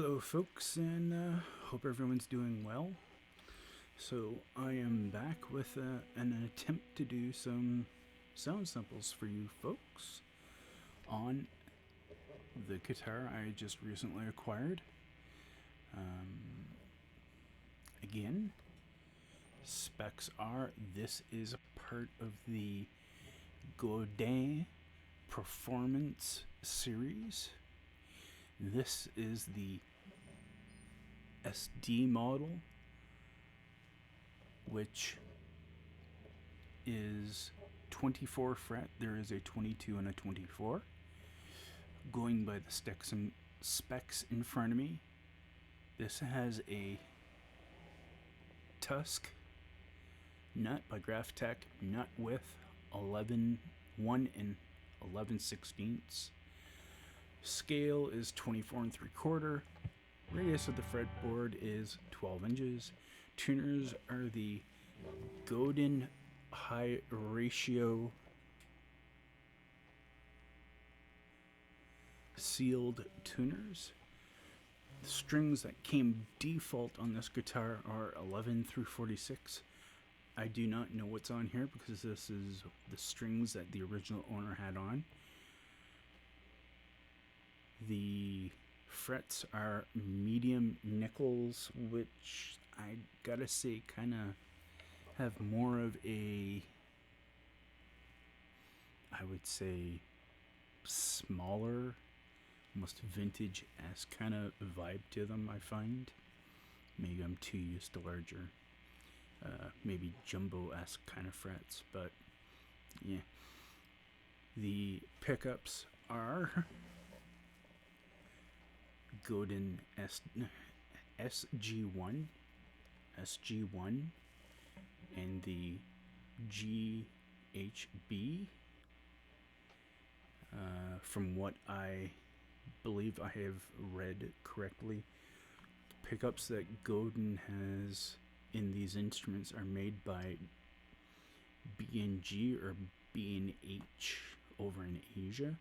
Hello folks, and hope everyone's doing well. So I am back with an attempt to do some sound samples for you folks on the guitar I just recently acquired. Again, specs are, this is a part of the Godin Performance series. This is the SD model, which is 24 fret. There is a 22 and a 24. Going by the specs in front of me, this has a Tusk nut by Graphtec, nut width 1 and 11/16. Scale is 24 3/4. Radius of the fretboard is 12 inches. Tuners are the Godin high ratio sealed tuners. The strings that came default on this guitar are 11 through 46. I do not know what's on here because this is the strings that the original owner had on. The frets are medium nickels, which I gotta say kind of have more of a, I would say, smaller, almost vintage-esque kind of vibe to them, I find. Maybe I'm too used to larger, maybe jumbo-esque kind of frets, but yeah. The pickups are Godin SG1, and the GHB. From what I believe I have read correctly, the pickups that Godin has in these instruments are made by B&G or B&H over in Asia.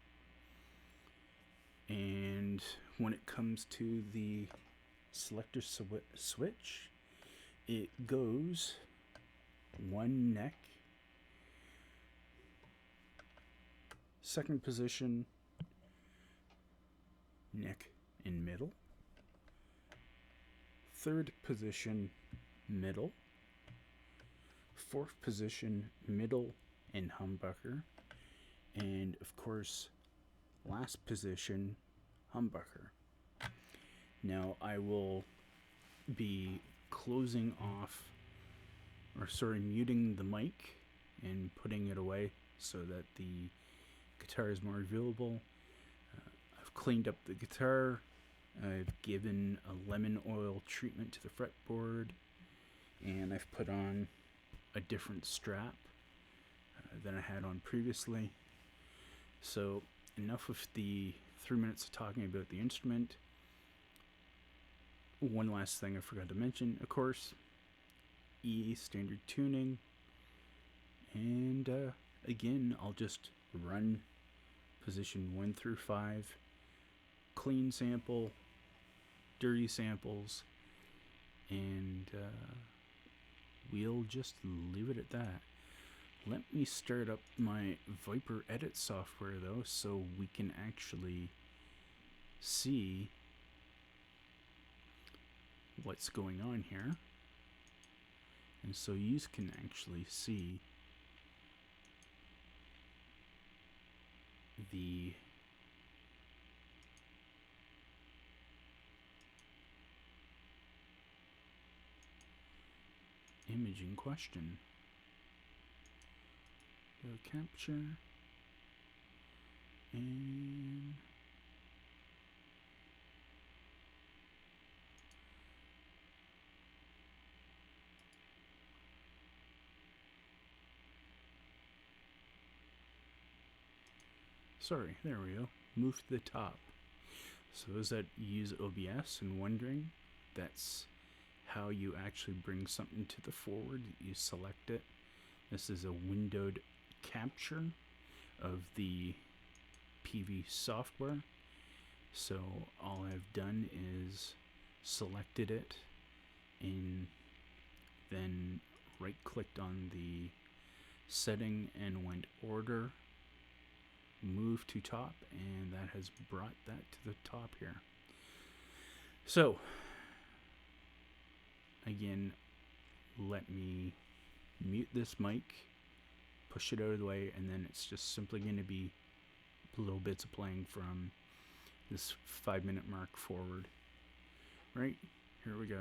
And when it comes to the selector switch, it goes one neck, second position, neck in middle, third position, middle, fourth position, middle and humbucker, and of course last position, humbucker. Now I will be closing off, muting the mic and putting it away so that the guitar is more viewable. I've cleaned up the guitar. I've given a lemon oil treatment to the fretboard, and I've put on a different strap than I had on previously. So enough of the 3 minutes of talking about the instrument. One last thing I forgot to mention, of course, E standard tuning. And again, I'll just run position 1 through 5, clean sample, dirty samples, and we'll just leave it at that. Let me start up my Viper edit software though, so we can actually see what's going on here. And so you can actually see the image in question. Go capture, and sorry, there we go. Move to the top. So those that use OBS and wondering, that's how you actually bring something to the forward. You select it. This is a windowed capture of the PV software. So all I've done is selected it and then right clicked on the setting and went order, move to top, and that has brought that to the top here. So again, let me mute this mic, push it out of the way, and then it's just simply going to be little bits of playing from this 5-minute mark forward. Right, here we go.